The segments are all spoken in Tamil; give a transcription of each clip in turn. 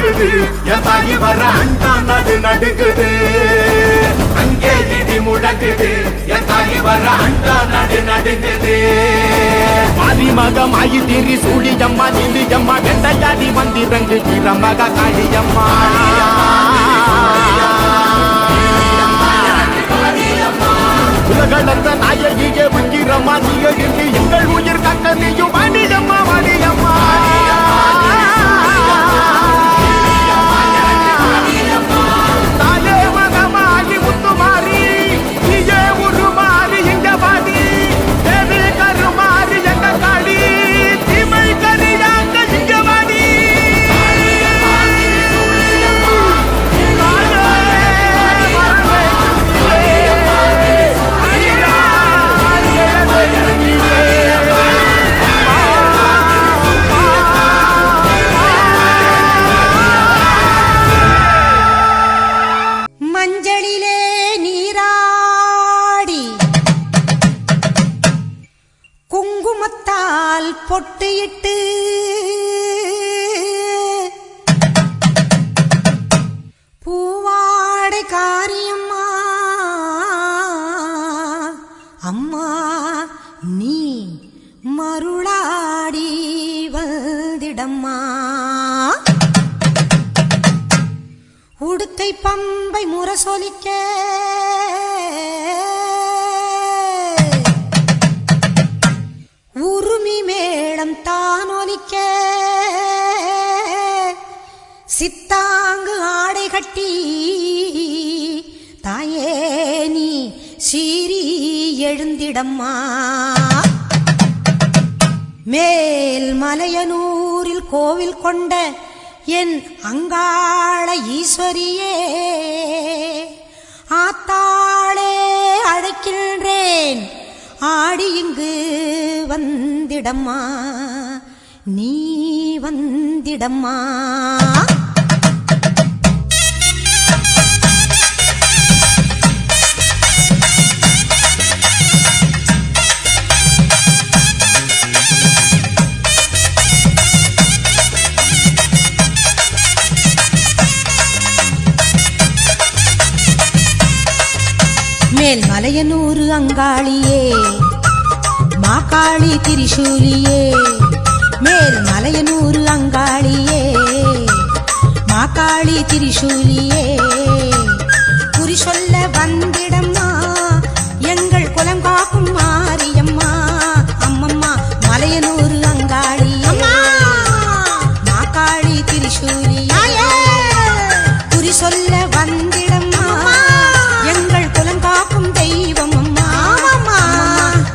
முழங்குது என் தாயி வர அண்டா நடு நடுங்குது அங்கே இடி முழங்குது என் தாயி வர அண்டா நடு நடுங்குது மருமகமாயி திரி சூழியம்மா நிலியம்மா வெண்டையாடி வந்திரங்கு மக காளியம்மா உலகளந்த நாயகியே வங்கிரம்மா நீயகிக்கு எங்கள் உயிர் கட்ட நீயும் வாணியம்மா வாணியம்மா தாயே மகமாகி முத்துமாரி நீயே உருமாறி இங்க வாடி தேவி கருமாறி எங்க காடி தீமை கரியாங்க இங்க வாடி மஞ்சளிலே நீராடி குங்குமத்தால் பொட்டியிட்டு பூவாடை காரியம்மா அம்மா நீ மருளாடி வந்திடம்மா உடுக்கை பம்பை முரசொலிக்க உருமி மேளம் தானொலிக்க சித்தாங்கு ஆடை கட்டி தாயே நீ சீறி எழுந்திடம்மா மேல் மலையனூரில் கோவில் கொண்ட என் அங்காள ஈஸ்வரியே ஆத்தாளே அழைக்கின்றேன் ஆடி இங்கு வந்திடம்மா நீ வந்திடம்மா மேல் மலையனூரு அங்காளியே மாகாளி திரிசூலியே மேல் மலையனூரு அங்காளியே மாகாளி திரிசூலியே குறி சொல்ல வந்திடம்மா எங்கள் குலம் காக்கும் மாரியம்மா அம்மம்மா மலையனூரு அங்காளியே மாகாளி திரிசூலியே குறி சொல்ல வந்திடம்மா எங்கள் குலம் காக்கும் தெய்வம் அம்மா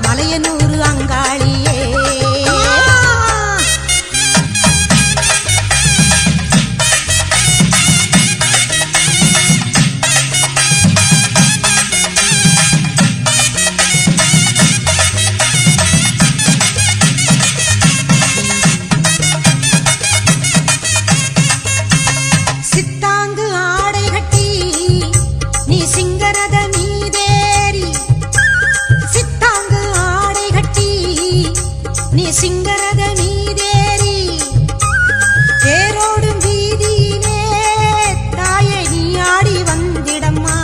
மலையனூரு அங்காளியே சித்தாங்கு ஆடை கட்டி நீ சிங்கரத மீதேறி சித்தாங்கு ஆடை கட்டி நீ சிங்கரத மீதேறி தேரோடும் வீதியிலே தாயே நீ ஆடி வந்திடம்மா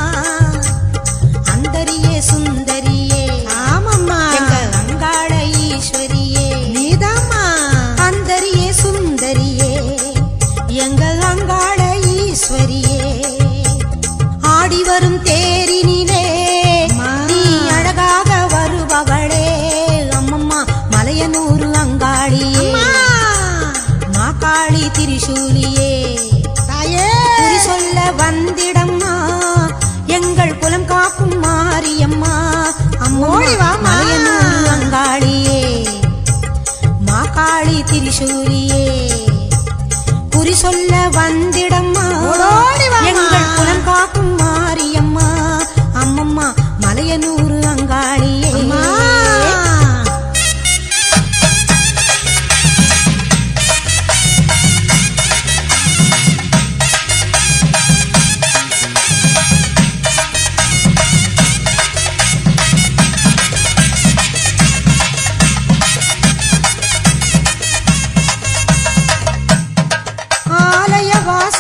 அந்தரியே சுந்தரியே ஆமம்மா எங்க அங்காள ஈஸ்வரியே நீதாம்மா அந்தரியே சுந்தரியே எங்க அங்காள ஈஸ்வரியே ஆடி வரும் தேரினிலே நீ அழகாக வருபவளே அம்மம்மா மலையனூரு அங்காளியே மாகாளி திரிசூலியே குறி சொல்ல வந்திடம்மா எங்கள் குலம் காக்கும் மாரியம்மா அம்மோடிவா மலையனூரு அங்காளியே மாகாளி திரிசூலியே குறி சொல்ல வந்திடம்மா எங்கள் குலம் காக்கும் மாரியம்மா அம்மம்மா மலையனூரு அங்காளியே ஆலய வாச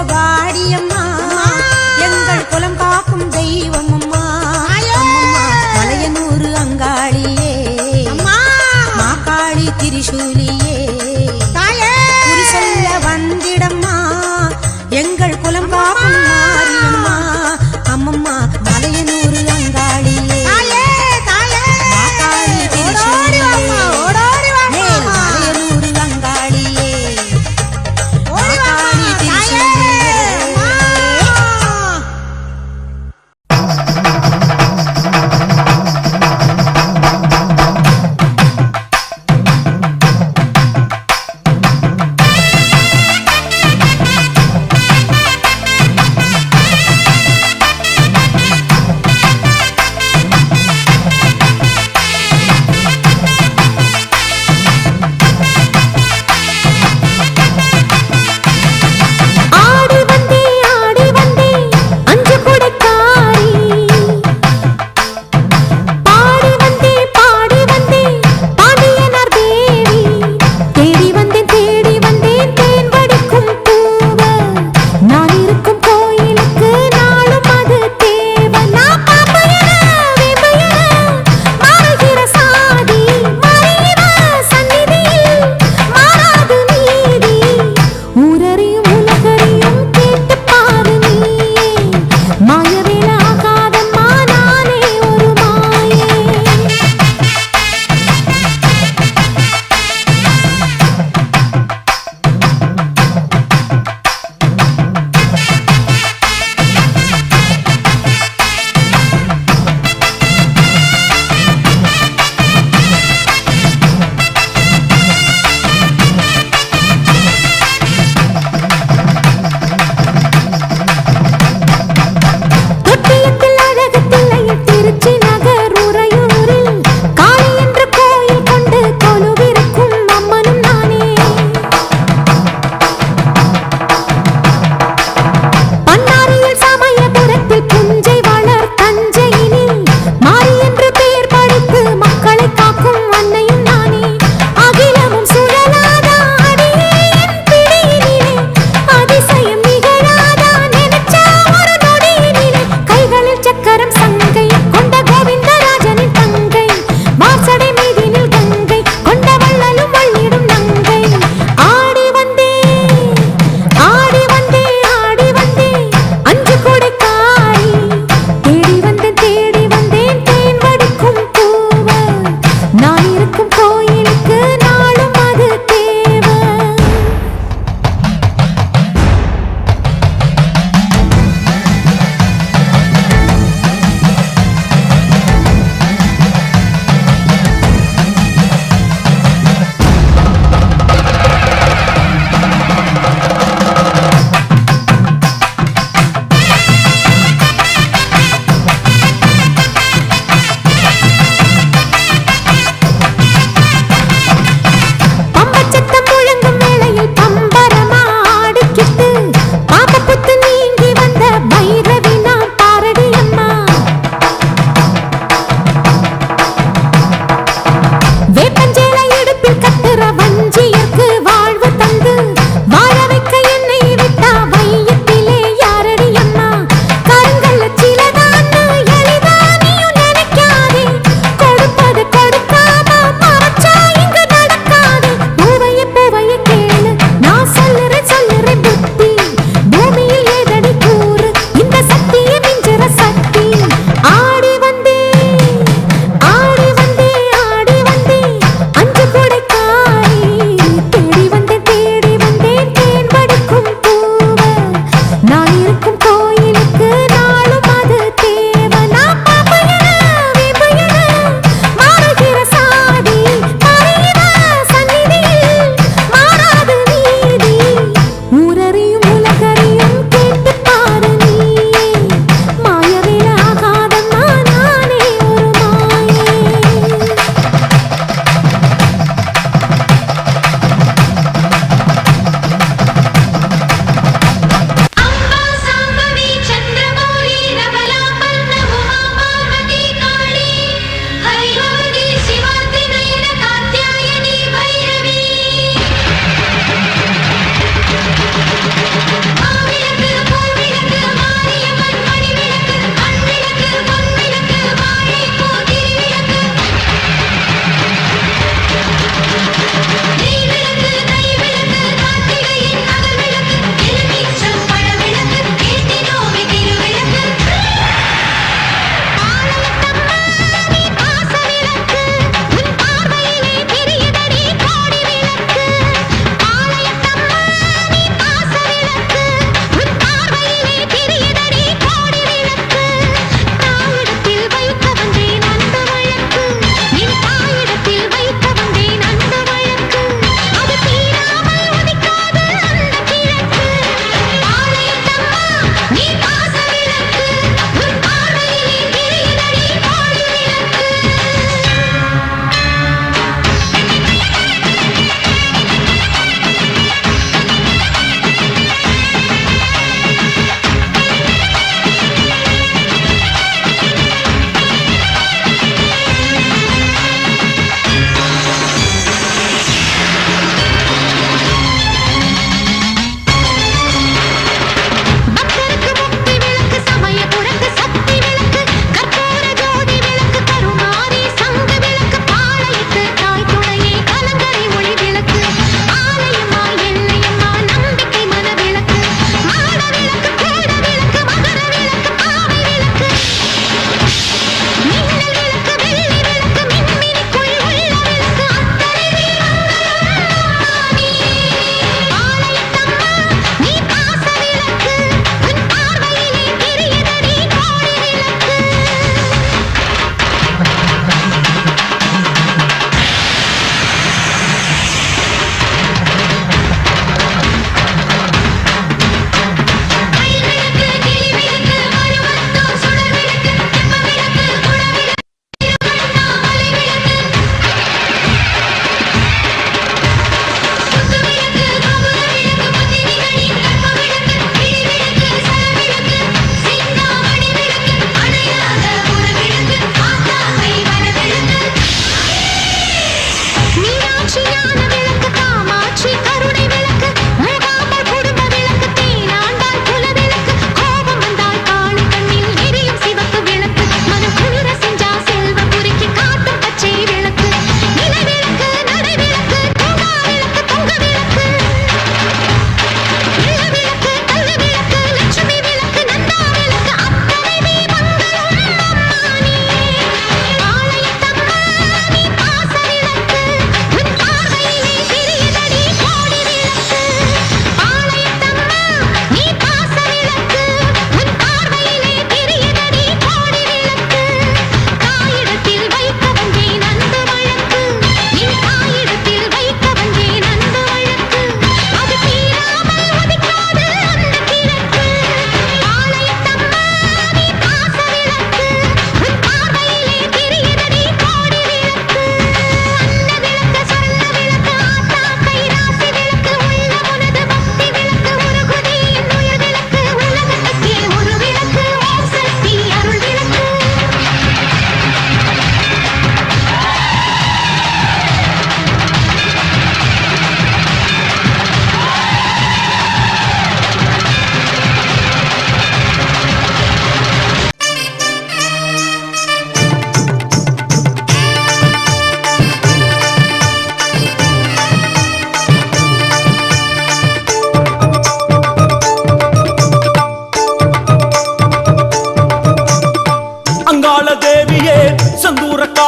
வாடியம்மா எங்கள் குலம் காக்கும் தெய்வம் அம்மா அம்மம்மா மலையனூர் அங்காளியே மாக்காளி திரிசூலியே குறி சொல்ல வந்திடம்மா எங்கள் குலம் காக்கும் மாரியம்மா அம்மம்மா மலையனூர் அங்காளியே மாக்காளி திரிசூலியே மேல் மலையனூர் அங்காளியே மாக்காளி திரிசூலியே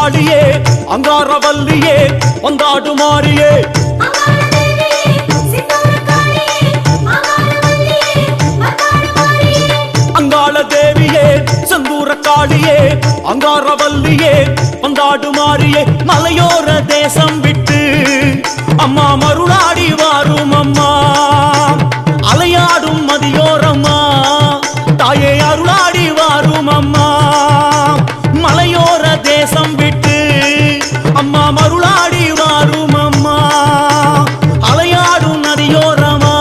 காளியே அங்காரவல்லியே வந்தாடு மாறியே அங்காள தேவியே செந்தூர காளியே அங்காரவல்லியே வந்தாடு மாறியே மலையோர தேசம் விட்டு அம்மா மருளாடி வாரும் அம்மா அலையாடும் மதியோரம்மா தாயே அருளாடி வாரும் அம்மா மலையோர தேசம் விட்டு அம்மா மருளாடி வாரும் அம்மா அலையாடும் நதியோரமா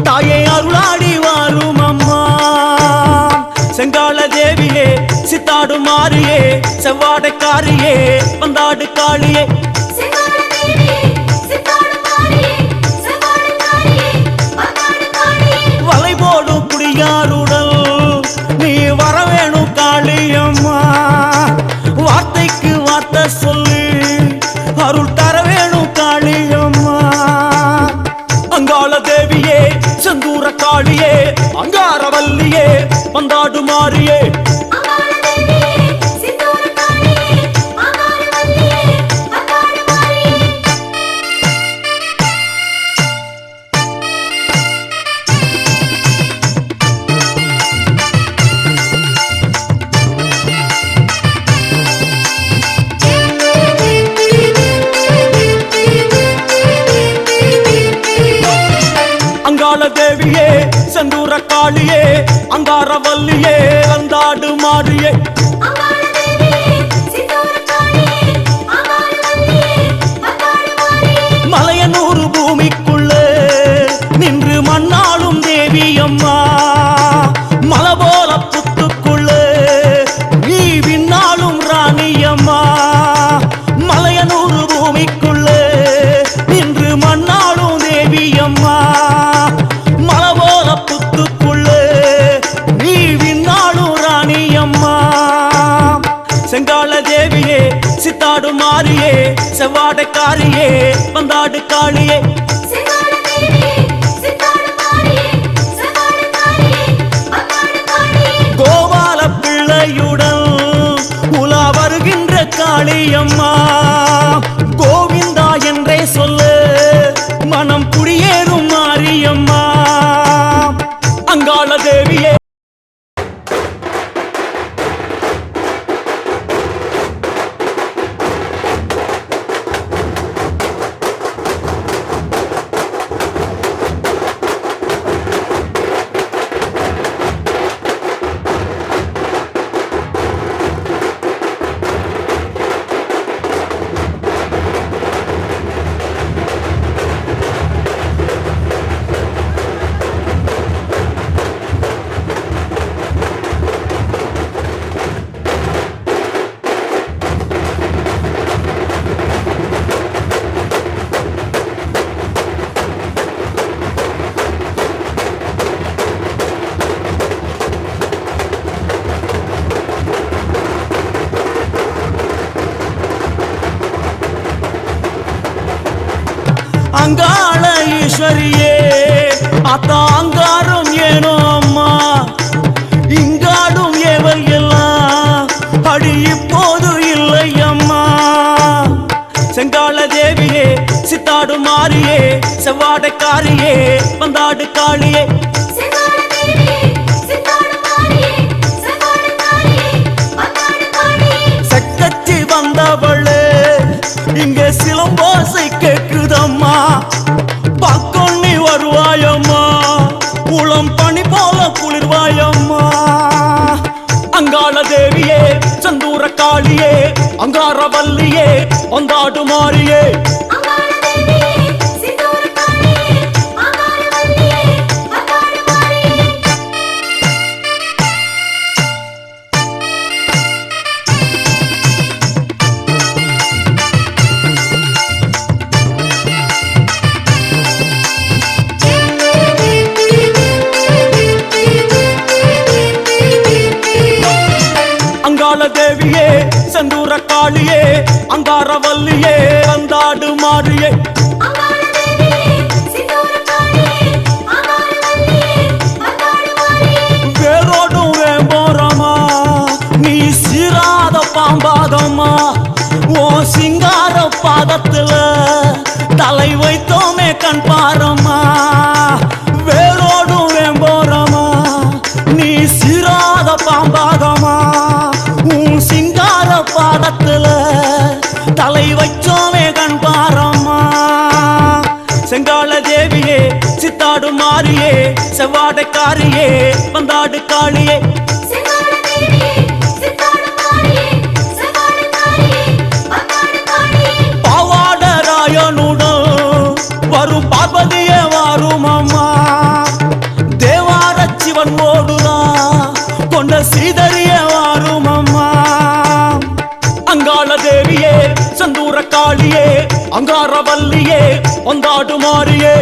தாயே அருளாடி வாரும் அம்மா செங்கால தேவியே சித்தாடு மாறியே செவ்வாடைக்காரியே வந்தாடு காளியே வலை போடும் குடியாருடல் நீ வரவேணும் காளியம்மா வார்த்தைக்கு வார்த்தை சொல்லி அருள் தர வேணும் காளியம்மா அங்காள தேவியே செந்தூர காளியே அங்காரவல்லியே வந்தாடு மாறியே அங்காள தேவியே செந்தூர காளியே அங்காரவல்லியே வந்தாடு மாறியே மலையனூர் பூமிக்குள்ளே நின்று மண்ணாளும் தேவி அம்மா மலை போல புத்துக்குள்ளே நீ விண்ணாளும் ராணி அம்மா மலையனூர் பூமிக்குள்ளே நின்று மண்ணாளும் தேவி அம்மா மலை போல புத்துக்குள்ளே நீ விண்ணாளும் ராணி அம்மா செங்கால தேவியே சித்தாடு மாறியே செவ்வாடைக்காரியே வந்தாடு காளியே கோபால பிள்ளையுடன் உலா வருகின்ற காளியம்மா கோவிந்தா என்றே சொல்லு மனம் குடியேறும் மாரியம்மா அங்காள தேவியே அங்காள ஈஸ்வரியே அத்தாங்காரும் ஏனோ அம்மா இங்காடும் ஏவல் எல்லாம் அடி இப்போது இல்லை அம்மா செங்கால தேவியே சித்தாடு மாறியே செவ்வாடைக்காரியே வந்தாடு காளியே செக்கச்சி வந்தவளே இங்கே சிலம்போசை கேக்குதம்மா பக்கொன்னி வருவாயம்மா உளம் பனி போல குளிர்வாயம்மா அங்காள தேவியே செந்தூர காளியே அங்காரவல்லியே வந்தாடு மாறியே அங்காள தேவியே செந்தூர காளியே அங்காரவல்லியே வந்தாடு மாறியே வேரோடும் வேம்போரமா நீ சீராத பாம்பாதம்மா பாதத்துல தலை வைத்தோமே கண் பாரம்மா வேரோடும் வேம்போரமா நீ சிராத பாம்பாகமா உன் சிங்கார பாதத்துல தலை வைச்சோமே கண் பாரம்மா செங்கால தேவியே சித்தாடு மாறியே செவ்வாடைக்காரியே வந்தாடு காளியே வரும் பார்வதியே வாரும் அம்மா தேவார சிவன் ஓடுதான் கொண்ட சீதரிய வாரும் அம்மா அங்காள தேவியே சந்தூர காளியே அங்காரவல்லியே வந்தாடு மாறியே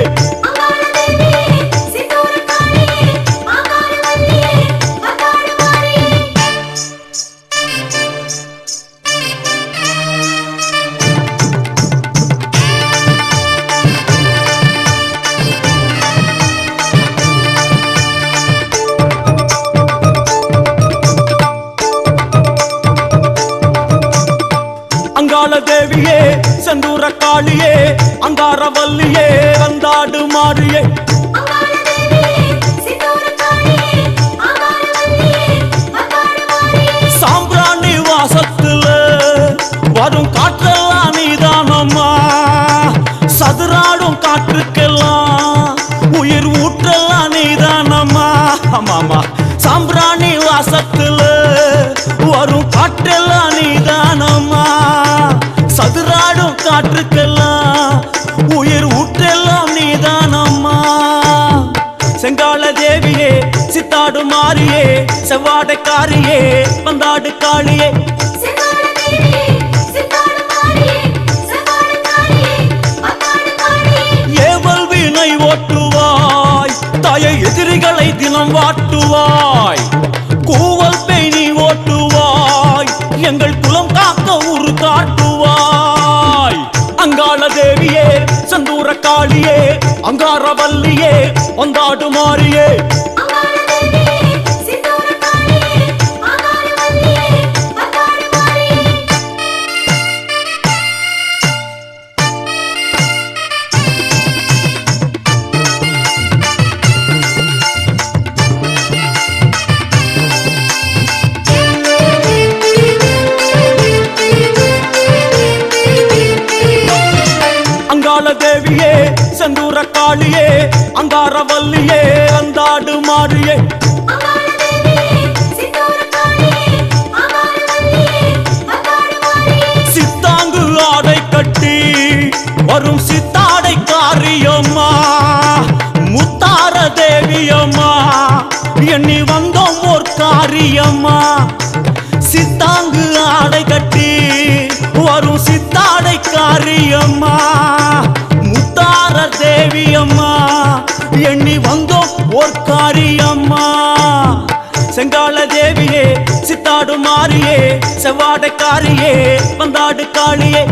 தேவியே செந்தூர காளியே அங்காரவல்லியே வந்தாடு மாறியே சாம்பிராணி வாசத்துல வரும் காற்றெல்லாம் நீதானம்மா சதுராடும் காற்றுக்கெல்லாம் உயிர் ஊற்றெல்லாம் நீதானம்மா ஆமாமா சாம்பிராணி வாசத்துல வரும் காற்றெல்லாம் நீதானம்மா சதுராடும் காற்றுக்கெல்லாம் உயிர் ஊற்றெல்லாம் நீதானம்மா செங்கால தேவியே சித்தாடு மாறியே செவ்வாடைக்காரியே வந்தாடு காளியே ஏவல் வீணை ஓட்டுவாய் தாயை எதிரிகளை தினம் வாட்டுவாய் கூவல் பேணி ஓட்டுவாய் எங்கள் குலம் காக்க உரு காட்டுவாய் அங்காள தேவியே சந்தூர காளியே அங்காரவல்லியே வந்தாடு மாறியே தேவியே செந்தூர காளியே அங்காரவல்லியே வந்தாடு மாறியே சித்தாங்கு ஆடை கட்டி வரும் சித்தாடை காரியம்மா முத்தார தேவியம்மா எண்ணி வந்தோம் ஓர் காரியம்மா சித்தாங்கு ஆடை கட்டி வரும் சித்தாடை காரியம்மா முத்தார தேவியம்மா எண்ணி வந்தோம் ஓர் காரியம்மா செங்கால தேவியே சித்தாடு மாறியே செவ்வாடைக்காரியே வந்தாடு காளியே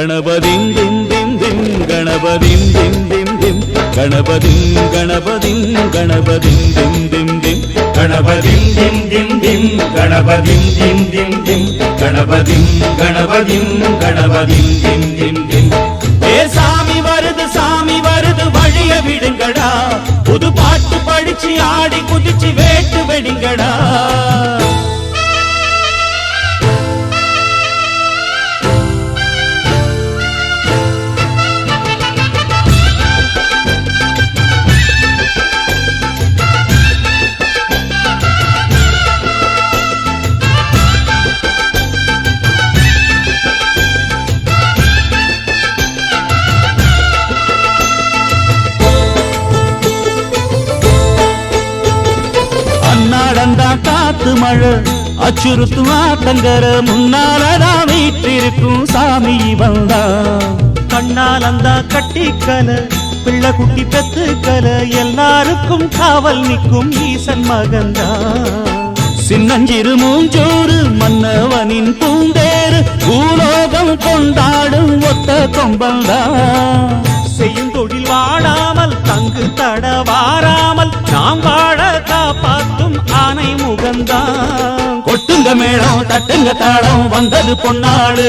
கணபதிம் திம் திம் திம் கணபதிம் திம் திம் திம் கணபதிம் கணபதிம் கணபதிம் திம் திம் திம் கணபதிம் திம் திம் திம் கணபதிம் திம் திம் திம் கணபதிம் கணபதிம் கணபதிம் திம் திம் திம் ஏ சாமி வருது வழிய விடுங்கடா புது பாட்டு படிச்சு ஆடி குதிச்சு வேட்டு வெடிங்கடா காத்து மழை அச்சுறுத்தும் ஆத்தங்கர முன்னாலதான் வீட்டிருக்கும் சாமி வந்தா கண்ணாலந்தா கட்டிக்கல பிள்ளை குட்டி பெத்துக்கல எல்லாருக்கும் காவல் நிற்கும் ஈசன் மகந்தா சின்னஞ்சிறு மூஞ்சோறு மன்னவனின் பூந்தேறு பூலோகம் கொண்டாடும் ஒத்த கொம்பந்தா செய்யும் தொழில் வாடாமல் தங்கு தட வாராமல் நாம் வாழ காப்பாத்தும் ஆனை முகந்தான் கொட்டுங்க மேளம் தட்டுங்க தாளம் வந்தது பொன்னாடு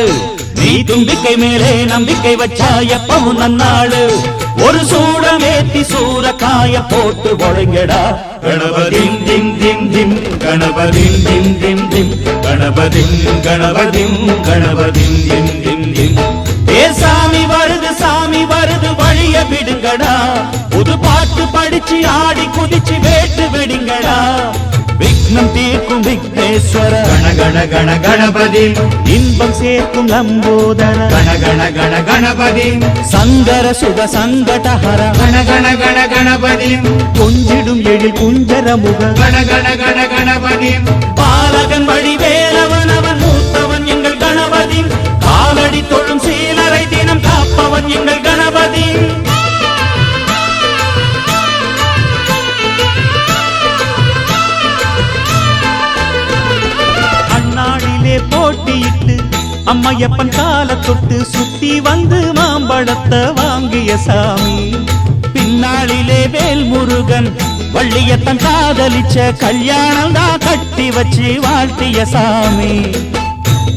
நீ தும்பிக்கை மேலே நம்பிக்கை வச்சா எப்பவும் நன்னாடு ஒரு சூடமேத்தி சூரக்காய போட்டு ஒழுங்கடா கணபதிம் திம் திம் திம் கணபதிம் திம் திம் திம் கணபதிம் கணபதிம் கணபதிம் திம் திம் திம் ஏ சாமி வருது வழிய விடுங்கடா புது பாட்டு படிச்சு ஆடி குதிச்சு வேட்டு வெடிங்கடா விக்னம் தீர்க்கும் விக்னேஸ்வர கண கண கண கணபதிம் இன்பம் சேர்க்கும் லம்போதர கண கண கண கணபதிம் சங்கர சுக சங்கடஹர கண கண கண கணபதிம் கொஞ்சிடும் எழில் குஞ்சர முக கண கண கண கணபதிம் பாலகன் வழி வேலவன் அவன் மூத்தவன் எங்கள் கணபதி காலடி தொழும் சீலரை தினம் காப்பவன் எங்கள் கணபதி அந்நாளிலே போட்டியிட்டு அம்மையப்பன் கால தொட்டு சுத்தி வந்து மாம்பழத்தை வாங்கிய சாமி பின்னாளிலே வேல் முருகன் வள்ளியத்தன் காதலிச்ச கல்யாணம் தான் கட்டி வச்சு வாழ்த்திய சாமி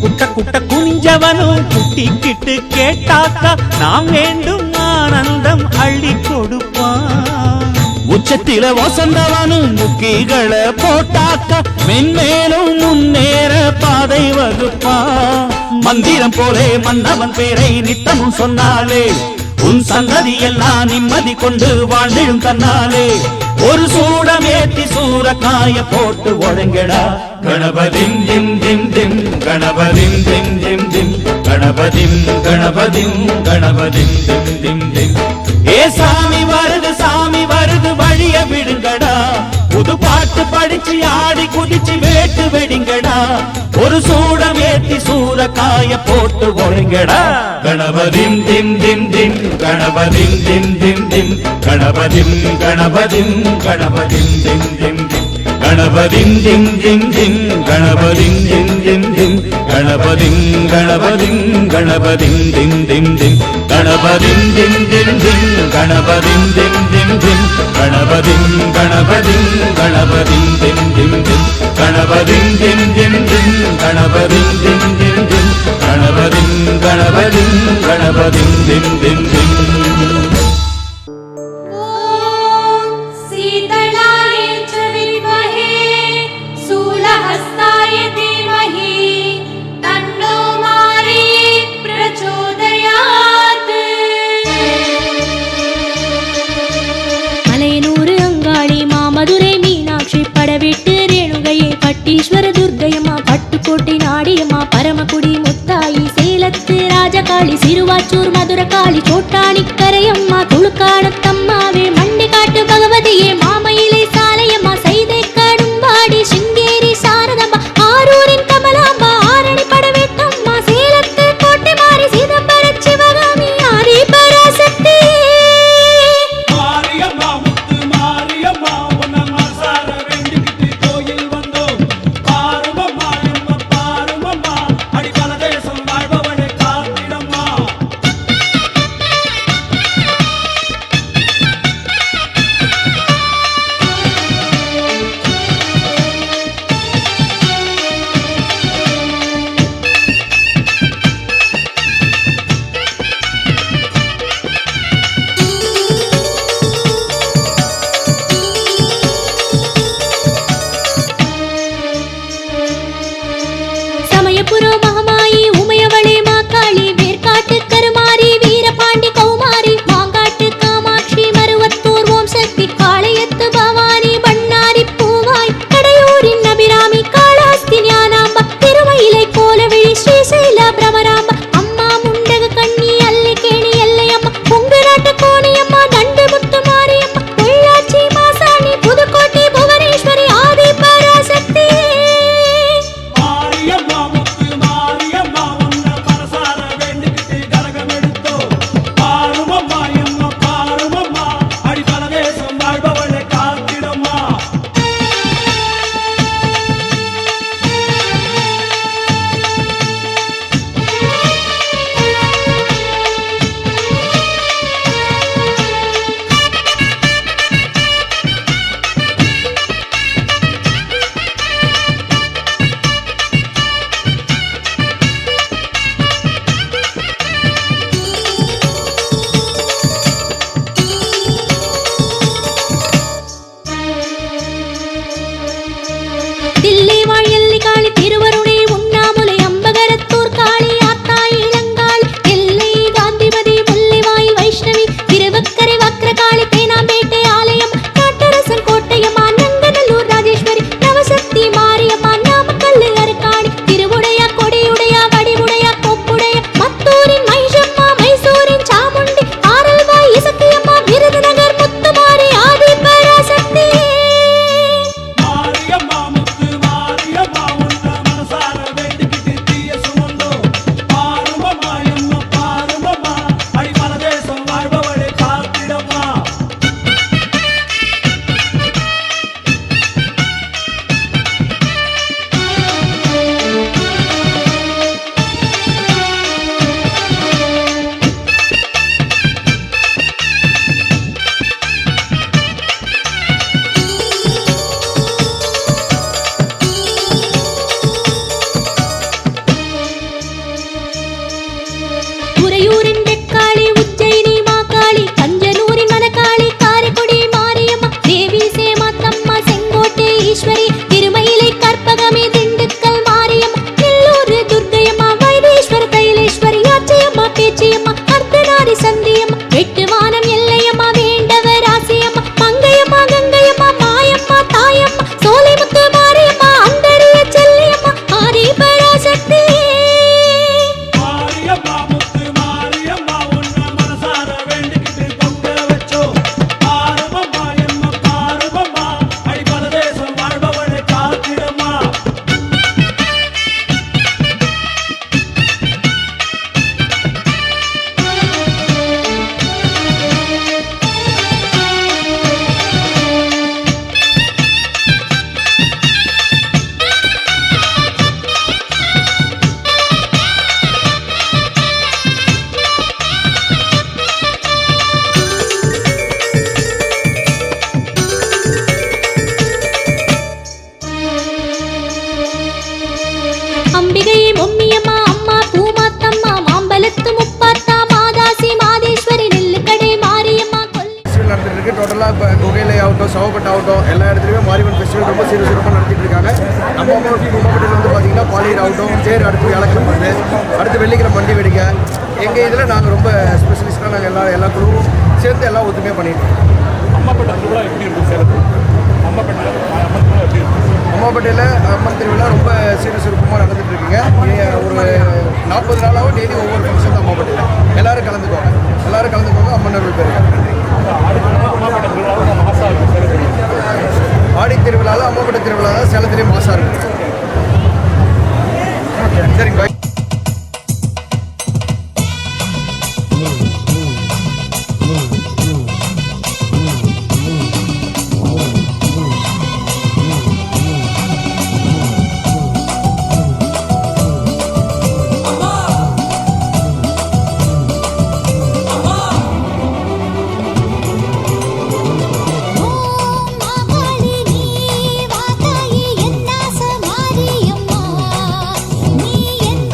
குட்ட குட்ட குனிஞ்சவனும் குட்டிக்கிட்டு கேட்டாக்கா நாம் வேண்டும் ஆனந்தம் அள்ளி கொடுப்பான் உச்சத்தில வசந்தவனும் முக்கிகளை போட்டாக்கா மென்மேலும் முன்னேற பாதை வகுப்பான் மந்திரம் போலே மன்னவன் பேரை நித்தமும் சொன்னாலே உன் சந்ததி எல்லாம் நிம்மதி கொண்டு வாழ்ந்திடும் தன்னாலே ஒரு சூடமேத்தி சூரக்காய போட்டு ஒழுங்கடா கணபதிம் திம் திம் திம் கணபதிம் திம் திம் திம் கணபதிம் கணபதிம் கணபதிம் திம் திம் திம் ஏ சாமி வருது வழிய விடுங்கடா புது பாட்டு படிச்சு ஆடி குதிச்சு வேட்டு வெடிங்கடா ஒரு சூடமேத்தி சூரக்காய போட்டு ஒழுங்கடா கணபதிம் திம் திம் திம் கணபதிம் திம் திம் திம் கணபதிம் கணபதிம் கணபதிம் திம் திம் திம் கணபதிம் திம் திம் திம் கணபதிம் திம் திம் திம் கணபதிம் கணபதிம் கணபதிம் திம் திம் திம் கணபதிம் திம் திம் திம் கணபதிம் திம் திம் திம் கணபதிம் கணபதிம் கணபதிம் திம் திம் திம் கணபதிம் திம் திம் திம் கணபதிம் திம் திம் திம் கணபதிம் கணபதிம் கணபதிம் திம் திம் திம் பட்டீஸ்வர துர்க்கையம்மா பட்டுக்கோட்டை நாடியம்மா பரமக்குடி முத்தாயி சேலத்து ராஜகாளி சிறுவாச்சூர் மதுரகாளி சோட்டானிக்கரையம்மா துளுக்கானத்தம்மாவே மண்டிக்காட்டு பகவதியே மாமயிலை சாலையம்மா செய்தை கடும்பாடி சிங்கேரி சாரதம்மா ஆரூரின் கமலாம்பா ஆரணி படவேட்டம்மா சேலத்து கோட்டை மாறி சிதம்பர சிவகாமி ஆதி பராசக்தி மாயபுரோ மகமாயி உமையவளே மாக்காளி வேர்காட்டு கருமாரி வீரபாண்டி கௌமாரி மாங்காட்டு காமாட்சி மருவத்தூர் ஓம் சக்தி காளையத்து பவானி பண்ணாரி பூவாய் கடையூரின் அபிராமி காளாஸ்தி ஞானாம்பா திருமயிலை கோலவிழி ஸ்ரீசைல பிரமராம்பா அம்மா முண்டக கண்ணி அல்லிக்கேணி எல்லையம்மா பொங்கு நாட்டு கோணியம்மா நண்டு முத்து மாரியம்மா பொள்ளாச்சி மாசாணி புதுக்கோட்டை புவனேஸ்வரி ஆதி பராசக்தி மாரியம்மா முத்து மாரியம்மா உன்ன மனசார வேண்டிக்கிட்டு கரகம் எடுத்தோ பாருமம்மா எம்மா பாருமம்மா அடி பரதேசம் வாழ்பவளை காத்திடம்மா தில்லை வாழ் எல்லை காளி திருவருணை உண்ணாமுலை அம்பகரத்தூர் காளி ஆத்தா இளங்காளி எல்லை காந்திமதி முல்லைவாயில் வைஷ்ணவி திருவக்கரை வக்ரகாளி தேனாம்பேட்டை ஆலயம் காட்டரசன் கோட்டையம்மா நங்கநல்லூர் ராஜேஸ்வரி நவசக்தி மாரியம்மா நாமக்கல்லு அருக்காணி திருவுடையா கொடியுடையா வடிவுடையா கொப்புடைய மத்தூரின் மைஷம்மா மைசூரின் சாமுண்டி ஆரல்வாய் இசக்கியம்மா விருதுநகர் முத்துமாரி ஆதி பராசக்தி மாரியம்மா முத்து மாரியம்மா உன்ன மனசார வேண்டிக்கிட்டு தீய சுமந்தோ பாருமம்மா எம்மா பாருமம்மா அடி பரதேசம் வாழ்பவளை காத்திடம்மா உறையூரின் வெக்காளி உஜ்ஜயினி மாகாளி கஞ்சனூரின் மணக்காளி காரைக்குடி மாரியம்மா தேவி சேமாத்தம்மா செங்கோட்டை ஈஸ்வரி திருமயிலை கற்பகமே திண்டுக்கல் மாரியம்மா நெல்லூர் துர்க்கையம்மா வைத்தீஸ்வர கைலேஸ்வரி ஆச்சையம்மா பேச்சியம்மா அர்த்தநாரி சந்தியம்மா வெட்டுவானம் எல்லையம்மா வேண்டவர் ஆசியம்மா மங்கையம்மா கங்கையம்மா மாயம்மா தாயம்மா சோலைமுத்து மாரியம்மா அந்தரிய செல்லியம்மா ஆதி பராசக்தி மாரியம்மா முத்து மாரியம்மா உன்ன மனசார வேண்டிக்கிட்டு பொங்க வச்சோ பாருமம்மா எம்மா பாருமம்மா அடி பரதேசம் வாழ்பவளை காத்திடம்மா அம்பிகையை பொம்மியம்மா அம்மா பூமாத்தம்மா மாம்பலத்து முப்பாத்தா மாதாசி மாதேஸ்வரி நெல்லுக்கடை மாரியம்மா கொல்லை ஃபெஸ்டிவல் நடந்துட்டு இருக்கு. டோட்டலாக இப்போ குகையிலே ஆகட்டும் சவப்பட்டு ஆகட்டும் எல்லா இடத்துலையுமே மாரியம்மன் ஃபெஸ்டிவல் ரொம்ப சிறப்பாக நடத்திட்டு இருக்காங்க. நம்ம மாவட்டத்தில் வந்து பார்த்தீங்கன்னா பாலியர் ஆகட்டும் தேர் அடுத்து வியாழக்கிழமை வந்து அடுத்து வெள்ளிக்கிழமை வண்டி வெடிக்க எங்கள் இதில் நாங்கள் ரொம்ப ஸ்பெஷலிஸ்ட்டாக நாங்கள் எல்லா குழுவும் சேர்ந்து எல்லாம் ஒத்துமையாக பண்ணிட்டு இருக்கோம். அம்மாப்பேட்டையில் அம்மன் திருவிழா ரொம்ப சிறப்பாக நடந்துட்டு இருக்குங்க. ஒரு 40 நாளாகவும் டெய்லி ஒவ்வொரு ஃபங்க்ஷன் தான் அம்மாப்பேட்டையில். எல்லாரும் கலந்துக்கோங்க அம்மன் அருள் பேருங்க. ஆடி திருவிழாவில் அம்மாப்பேட்டை திருவிழா தான் சேலத்திலே மாசா இருக்கு. சரிங்க பாய். மாகாளி நீ வாதாயி என்னாச மாரியம்மா நீ என்ப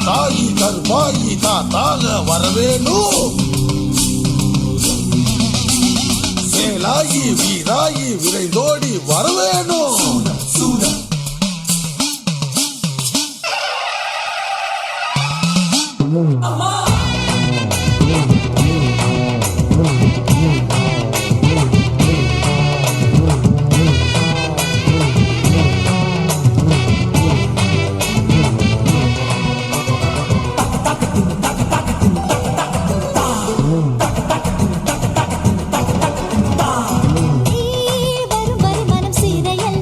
தாயி கருப்பாயி காத்தாக வரவேணும் வேலாயி வீராயி விரைந்தோடி வரவேணும் வரும் வரும் மனம் சீதையல்ல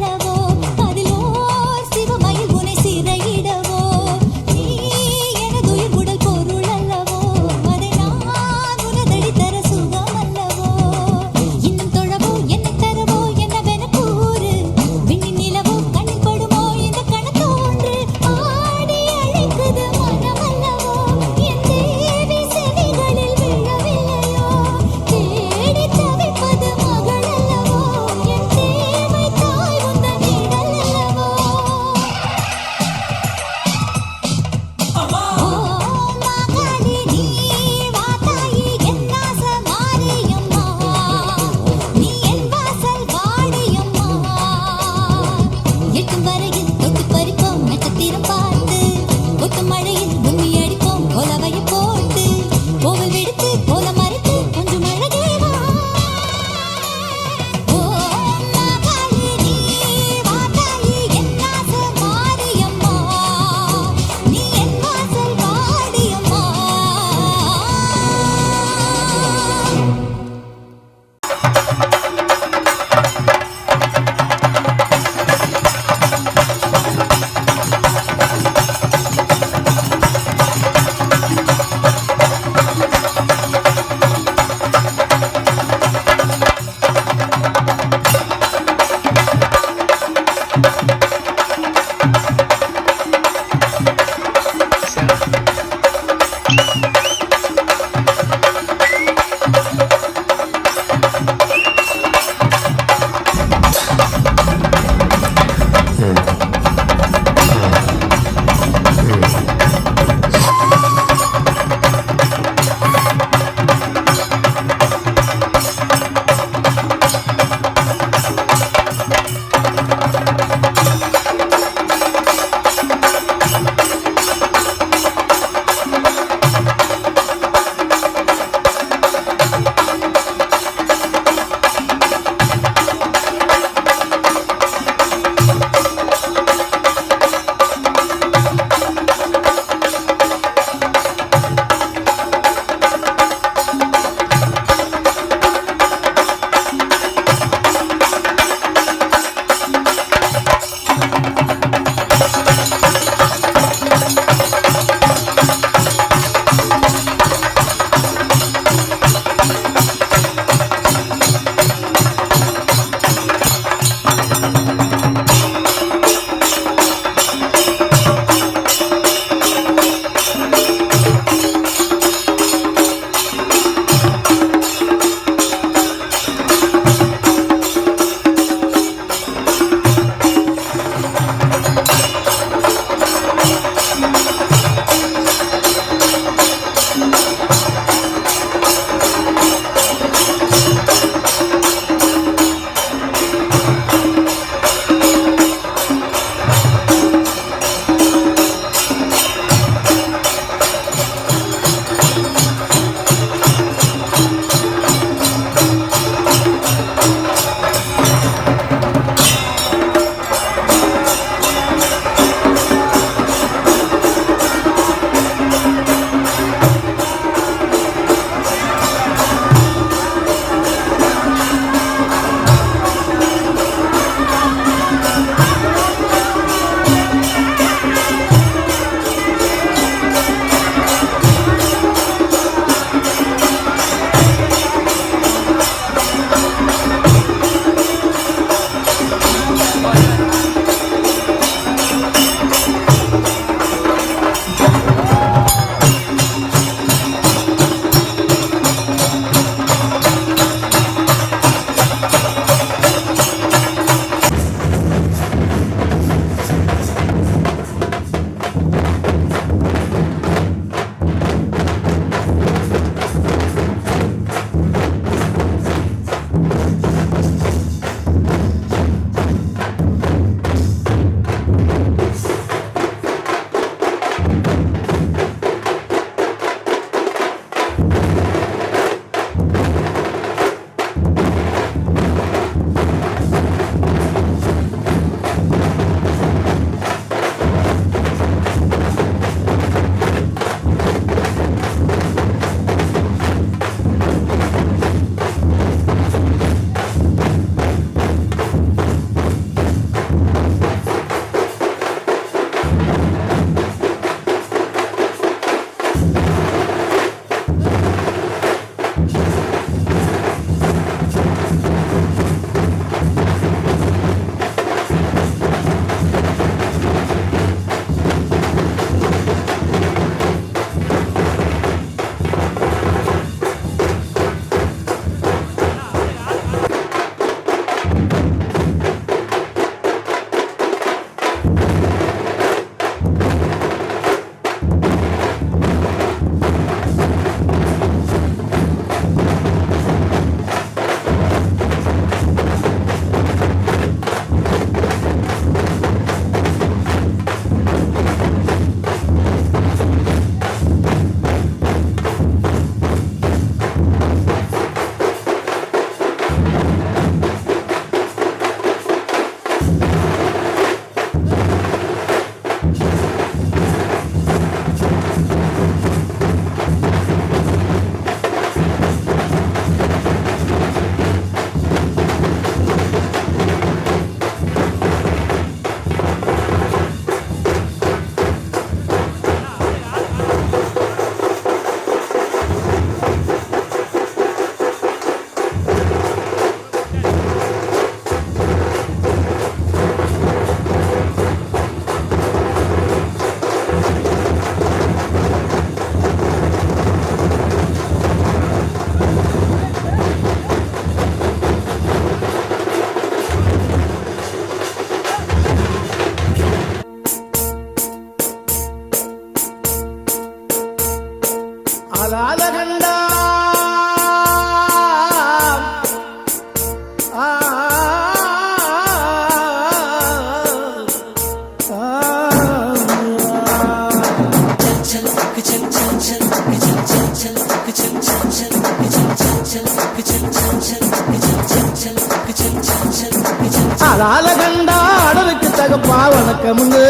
ஆளால கண்டா ஆடலுக்கு தகப்பா வணக்கமுண்டு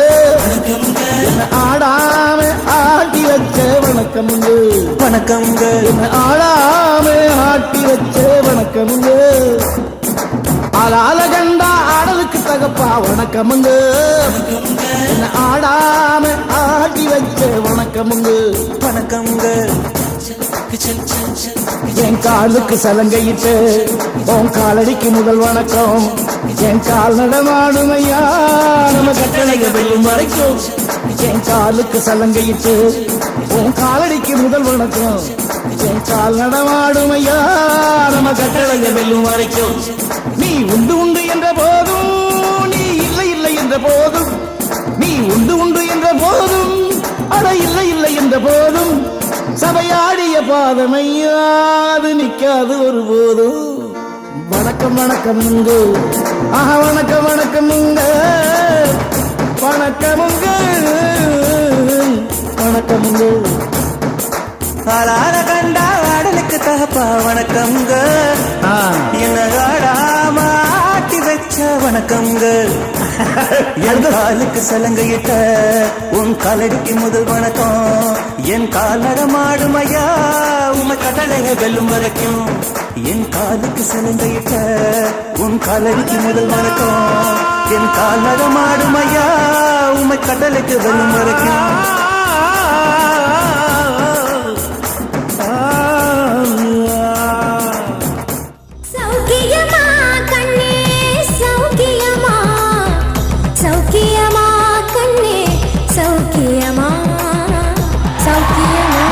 என்ன ஆடாம ஆட்டி வச்ச வணக்கமுண்டு வணக்கம்ங்க என்ன ஆடாம ஆட்டி வச்ச வணக்கமுண்டு ஆளால கண்டா ஆடலுக்கு தகப்பா வணக்கமுண்டு என்ன ஆடாம ஆட்டி வச்ச வணக்கமுண்டு வணக்கம்ங்க என் காலுக்கு சலங்கையிட்டு உன் காலடிக்கு முதல் வணக்கம் என் கால் நடமாடுமையா நம்ம கட்டளைய வெல்லும் வரைக்கும் என் காலுக்கு சலங்கையிட்டு உன் காலடிக்கு முதல் வணக்கம் என் கால் நடமாடுமையா நம்ம கட்டளைய வெல்லும் வரைக்கும் நீ உண்டு உண்டு என்ற போதும் நீ இல்லை இல்லை என்ற போதும் நீ உண்டு உண்டு என்ற போதும் அட இல்லை இல்லை என்ற போதும் சபையாடிய பாதமையாது நிக்காது ஒருபோதும் வணக்கம் வணக்கமுங்க ஆஹா வணக்கம் வணக்கமுங்க வணக்கமுங்க வணக்கமுங்க ஆளால கண்டா ஆடலுக்கு தகப்பா வணக்கம்ங்க என்ன ஆடாம ஆட்டி வச்ச வணக்கம்ங்க என் காலுக்கு சலங்கையிட்ட உன் காலடிக்கு முதல் வணக்கம் என் கால் நடமாடுமையா உமை கடலைய வெல்லும் வரைக்கும் என் காலுக்கு சலங்கையிட்ட உன் காலடிக்கு முதல் வணக்கம் என் கால் நடமாடுமையா உமை கடலுக்கு வெல்லும் வரைக்கும் சௌக்கியமா கண்ணே சௌக்கியமா சௌக்கியமா கண்ணே சௌக்கியமா சௌக்கியமா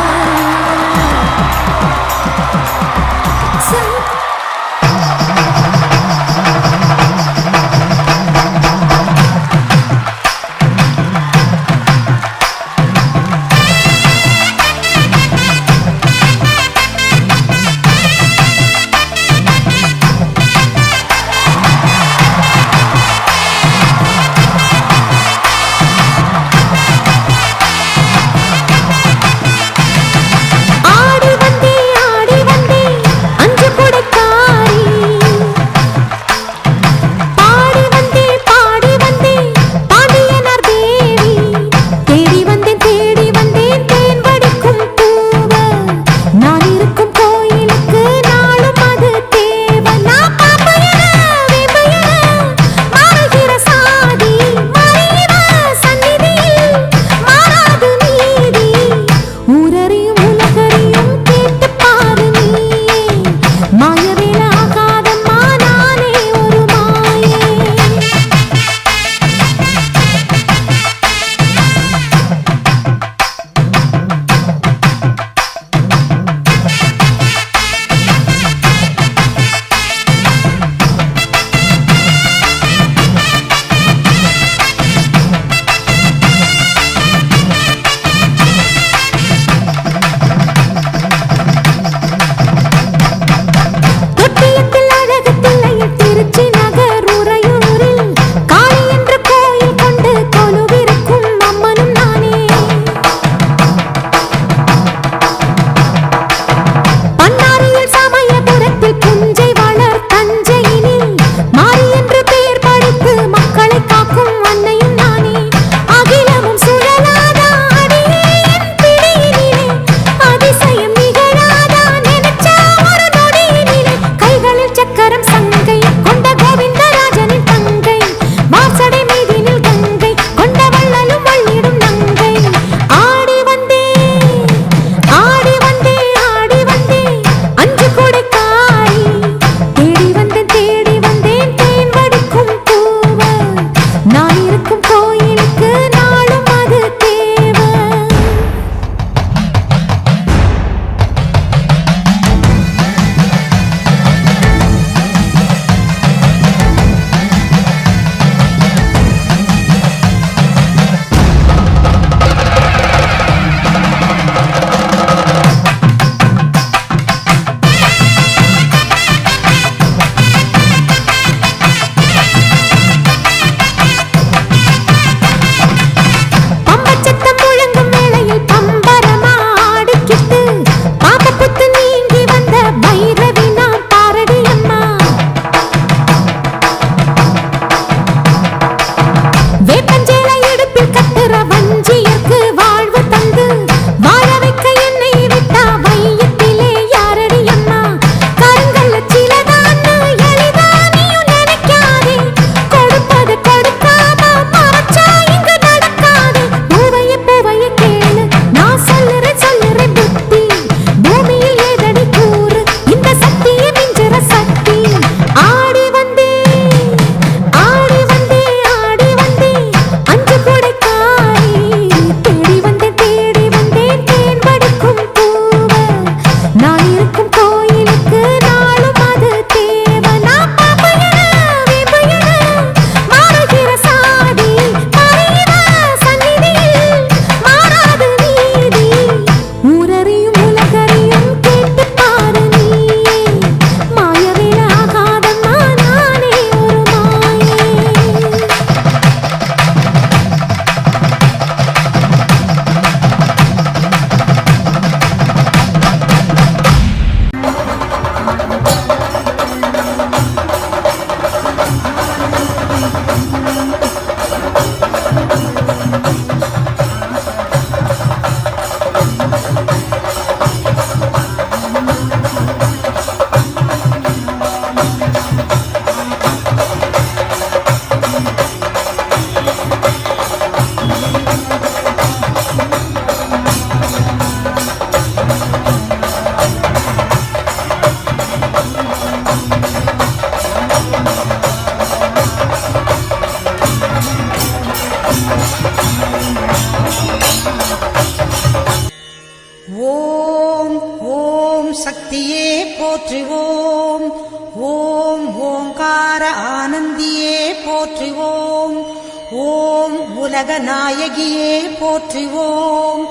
போற்றிவோம். ஓம் உலக நாயகியே போற்றிவோம்.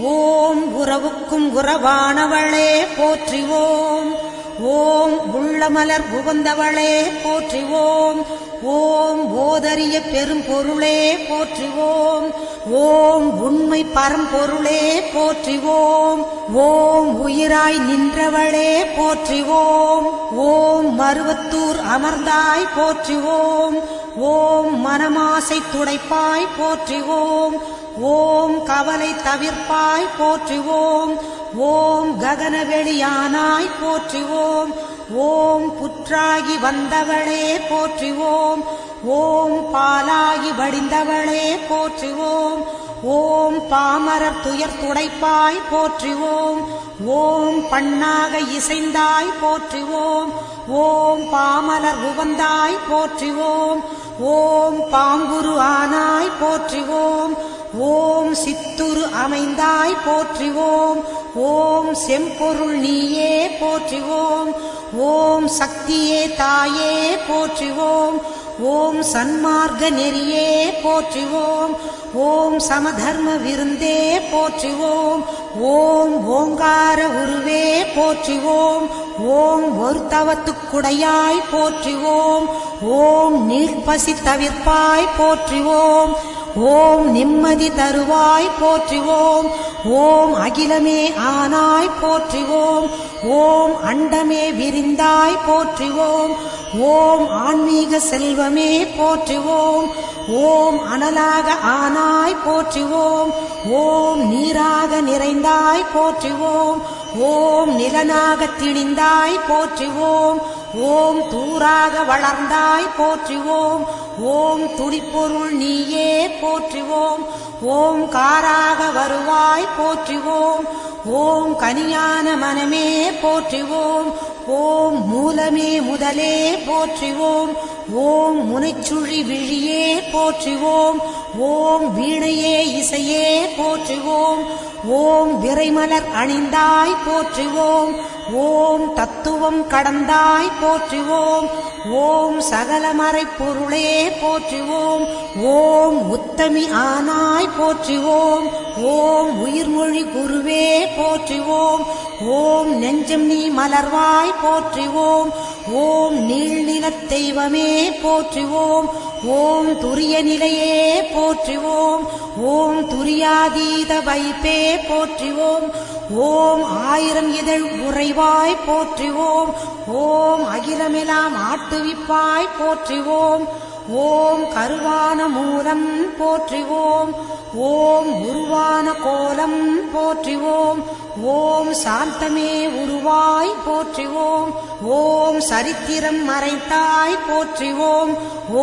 ஓம் உறவுக்கும் உறவானவளே போற்றிவோம். ஓம் உள்ளமலர் உகந்தவளே போற்றிவோம். ஓம் ஓதரிய பெரும்பொருளே போற்றிவோம். ஓம் உண்மை பரம்பொருளே போற்றிவோம். ஓம் உயிராய் நின்றவளே போற்றிவோம். ஓம் மருவத்தூர் அமர்ந்தாய் போற்றிவோம். ஓம் மனமாசை துடைப்பாய் போற்றிவோம். ஓம் கவலை தவிர்ப்பாய் போற்றிவோம். ஓம் ககனவெளியானாய் போற்றிவோம். ஓம் புற்றாகி வந்தவளே போற்றிவோம். ஓம் பாலாகி வடிந்தவளே போற்றிவோம். ஓம் பாமரர் துயர் துடைப்பாய் போற்றிவோம். ஓம் பண்ணாக இசைந்தாய் போற்றிவோம். ஓம் பாமலர் உவந்தாய் போற்றிவோம். ஓம் பாங்குரு ஆனாய் போற்றிவோம். ஓம் சித்துரு அமைந்தாய் போற்றிவோம். ஓம் செம்பொருள் நீயே போற்றிவோம். ஓம் சக்தியே தாயே போற்றிவோம். ஓம் சன்மார்க்க நெறியே போற்றிவோம். ஓம் சமதர்ம விருந்தே போற்றிவோம். ஓம் ஓங்கார உருவே போற்றிவோம். ஓம் ஒரு தவத்துக்குடையாய் போற்றிவோம். ஓம் நீழ்பசி தவிர்ப்பாய் போற்றிவோம். ஓம் நிம்மதி தருவாய் போற்றிவோம். ஓம் அகிலமே ஆனாய் போற்றிவோம். ஓம் அண்டமே விரிந்தாய் போற்றிவோம். ஓம் ஆன்மீக செல்வமே போற்றிவோம். ஓம் அனலாக ஆனாய் போற்றிவோம். ஓம் நீராக நிறைந்தாய் போற்றிவோம். ஓம் நிலனாக திணிந்தாய் போற்றிவோம். ஓம் தூராக வளர்ந்தாய் போற்றிவோம். ஓம் துடிப்பொருள் நீயே போற்றிவோம். ஓம் காராக வருவாய் போற்றிவோம். ஓம் கனியான மனமே போற்றிவோம். ஓம் மூலமே முதலே போற்றிவோம். ஓம் முனைச்சுழி விழியே போற்றிவோம். ஓம் வீணையே இசையே போற்றிவோம். ஓம் விரைமலர் அணிந்தாய் போற்றிவோம். ஓம் தத்துவம் கடந்தாய் போற்றிவோம். ஓம் சகலமறை பொருளே போற்றிவோம். ஓம் உத்தமி ஆனாய் போற்றிவோம். ஓம் உயிர்மொழி குருவே போற்றிவோம். ஓம் நெஞ்சம் நீ மலர்வாய் போற்றிவோம். ஓம் நீள்நிலத் தெய்வமே போற்றிவோம். ஓம் துரிய நிலையே போற்றிவோம். ஓம் துரியாதீத வைப்பே போற்றிவோம். ஓம் ஆயிரம் இதழ் உறைவாய் போற்றிவோம். ஓம் அகிலமெல்லாம் ஆட்டுவிப்பாய் போற்றிவோம். ஓம் கருவான மூலம் போற்றிவோம். ஓம் உருவான கோலம் போற்றிவோம். ஓம் சாந்தமே உருவாய் போற்றிவோம். ஓம் சரித்திரம் மறைத்தாய் போற்றிவோம்.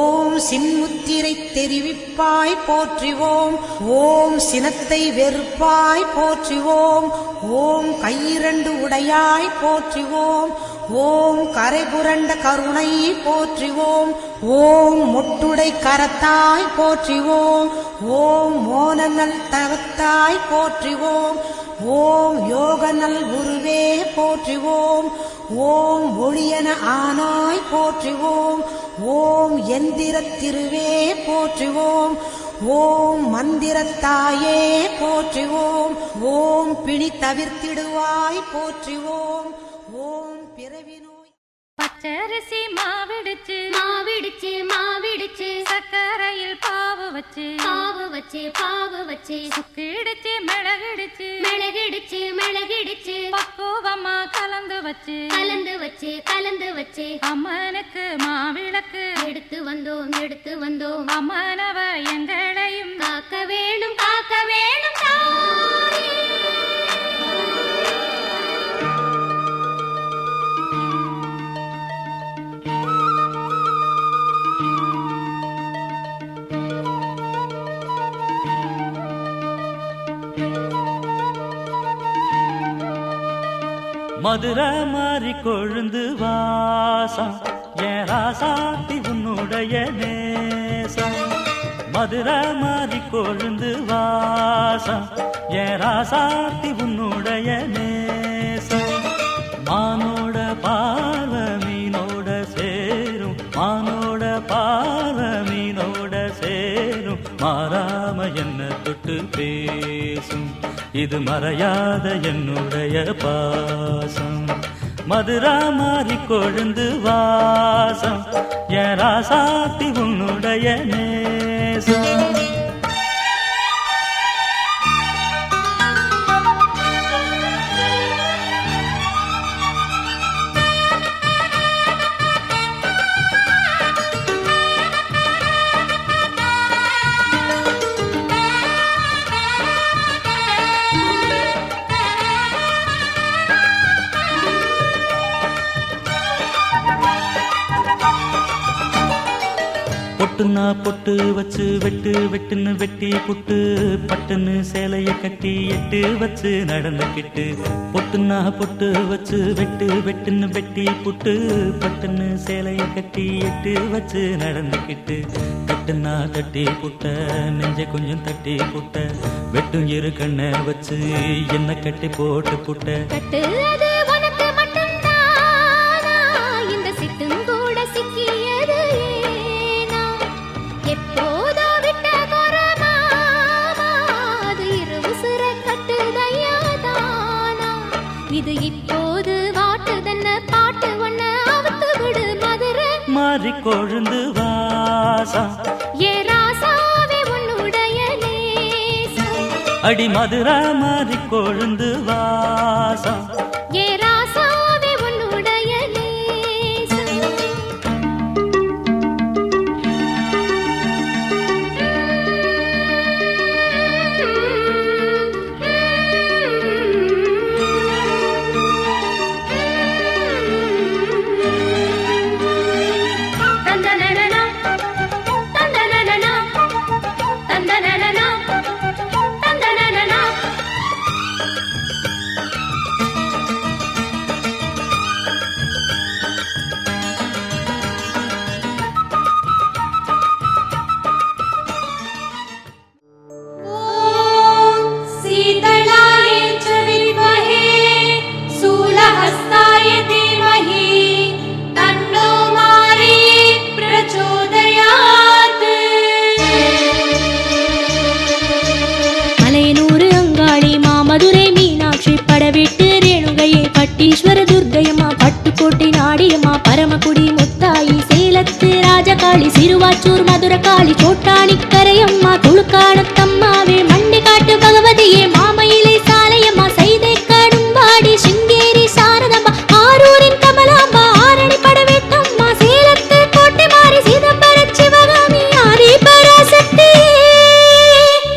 ஓம் சின்முத்திரை தெரிவிப்பாய் போற்றிவோம். ஓம் சினத்தை வெறுப்பாய் போற்றிவோம். ஓம் கையிரண்டு உடையாய் போற்றிவோம். ஓம் கரைபுரண்ட கருணை போற்றிவோம். ஓம் மொட்டுடை கரத்தாய் போற்றிவோம். ஓம் மோனநல் தவத்தாய் போற்றிவோம். ஓம் யோகநல் குருவே போற்றிவோம். ஓம் ஒளியன ஆனாய் போற்றிவோம். ஓம் எந்திரத் திருவே போற்றிவோம். ஓம் மந்திரத்தாயே போற்றிவோம். ஓம் பிணி தவிர்த்திடுவாய் போற்றிவோம். ஓம் பிறவி நோய் பச்சரிசி மாவிடுச்சு மாவிடுச்சு மாவிடுச்சு சக்கரையில் பாவு வச்சு பாவு வச்சு பாவு வச்சு சுக்கிடுச்சு மிளகிடுச்சு மிளகிடுச்சு மிளகிடுச்சு பக்குவமா கலந்து வச்சு கலந்து வச்சு கலந்து வச்சு அம்மனுக்கு மாவிளக்கு எடுத்து வந்தோம் அம்மனவ எங்களையும் காக்க வேணும் தாயே. மதுரை மாறி கொழுந்து வாசம் என் ராசாத்தி உன்னுடைய நேசம். மதுரை மாறி கொழுந்து வாசம் என் ராசாத்தி உன்னுடைய நேசம். மானோட பார்வை மீனோட சேரும் மானோட பார்வை மீனோட சேரும் மாறாம என்ன தொட்டு பேசும் இது மறையாத என்னுடைய பாசம் மதுரா மாறி கொழுந்து வாசம் என் ராசாத்தி உன்னுடைய நேசம் பொட்டுன்னா பொட்டு வச்சு வெட்டு வெட்டுன்னு வெட்டி புட்டு பட்டுன்னு சேலைய கட்டி எட்டு வச்சு நடந்துக்கிட்டு பொட்டுன்னா பொட்டு வச்சு வெட்டு வெட்டுன்னு வெட்டி புட்டு பட்டுன்னு சேலைய கட்டி எட்டு வச்சு நடந்துக்கிட்டு கட்டுன்னா கட்டி புட்ட நெஞ்ச கொஞ்சம் தட்டி புட்ட வெட்டும் இரு கண்ணை வச்சு என்ன கட்டி போட்டு புட்ட கட்டு அது உனக்கு மட்டும்தானா இந்த சிட்டும் கூட சிக்கியது ஏனா எப்போதோ விட்ட குரமாமா அது இரு உசுர கட்டுதையா தானா இது இப்போது வாட்டுதன்ன பாட்டு ஒன்ன அவுத்து விடு மதுரை மாறி கொழுந்து வாசம் ஏ ராசாவே உன்னுடைய நேசம் அடி மதுரா மாறி கொழுந்து வாசம் ஏ ராசாவே உன்னுடைய நேசம் தந்தனனனா தந்தனனனா தந்தனனனா தந்தனனனா शीतलाय च विद्महे शूलहस्ताय धीमहि तन्नो मारी प्रचोदयात् மலையனூர் அங்காளி மாமதுரை மீனாட்சி படவிட்டு ரேணுகையே பட்டீஸ்வர துர்க்கையம்மா பட்டுக்கோட்டை நாடியம்மா பரமக்குடி முத்தாயி சேலத்து ராஜகாளி சிறுவாச்சூர் மதுரகாளி சோட்டாணி கரையம்மா துளுக்கானத்தம்மாவே மண்டிக்காட்டு பகவதியே மாமயிலை சாலையம்மா சைதை கடும்பாடி சிங்கேரி சாரதம்மா ஆரூரின் கமலாம்மா ஆரணி படவேட்டம்மா சேலத்து கோட்டை மாறி சிதம்பர சிவகாமி ஆரி பராசக்தி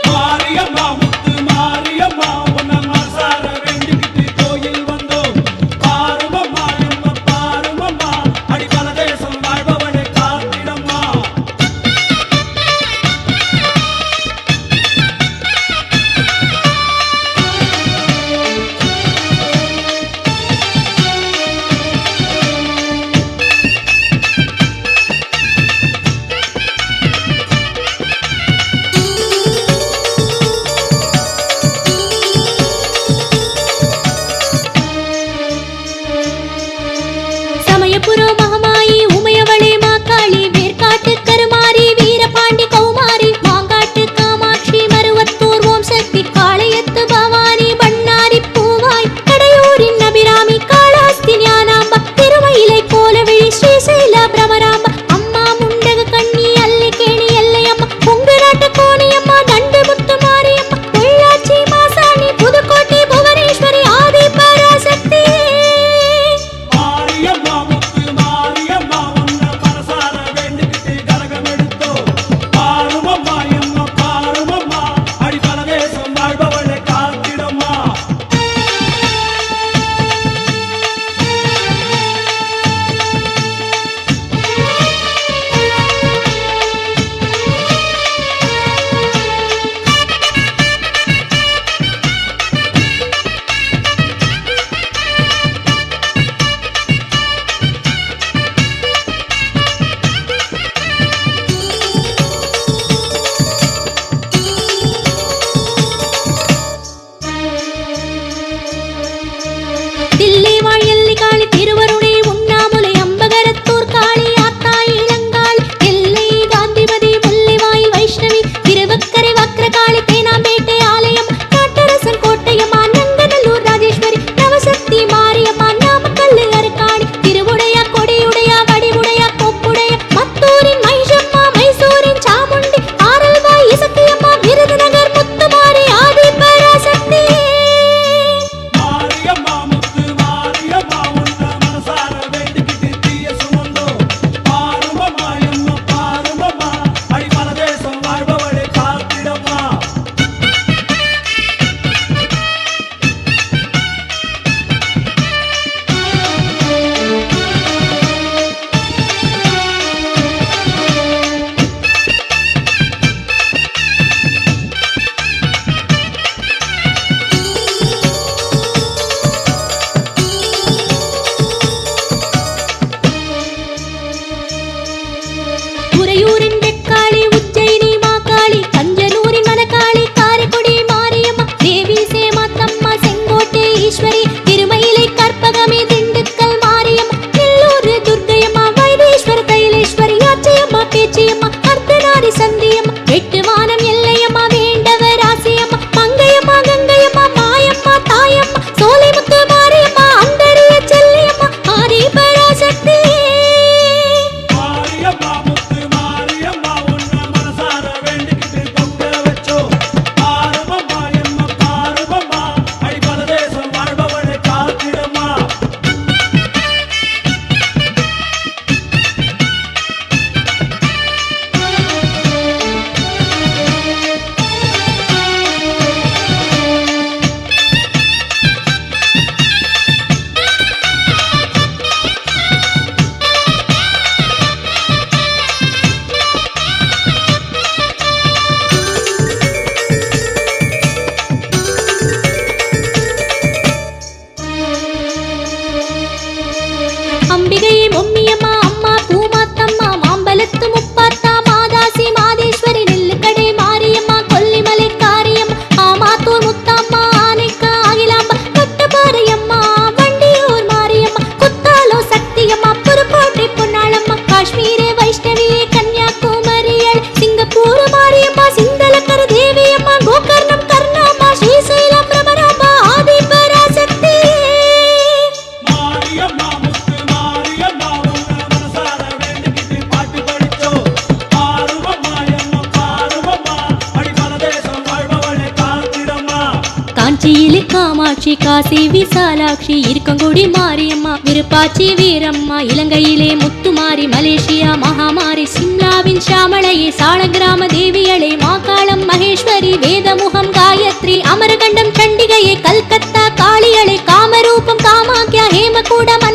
மாரியம்மா முத்து மாரியம்மா உன்னை மனசார வேண்டிக்கிட்டு கோயில் வந்தோம் பாருமம்மா எம்ம பாருமம்மா அடிபல தேசம் வாழ்பவனை காத்திடம்மா காமாட்சி காசி விசாலாட்சி இருக்கங்குடி மாரியம்மா விருப்பாச்சி வீரம்மா இலங்கையிலே முத்துமாரி மலேசியா மகாமாரி சிம்லாவின் ஷாமளையே சாளகிராம தேவியளே மாகாளம் மகேஸ்வரி வேதமுகம் காயத்ரி அமரகண்டம் சண்டிகையே கல்கத்தா காளியளே காமரூபம் காமாக்கியா ஹேமகூடம்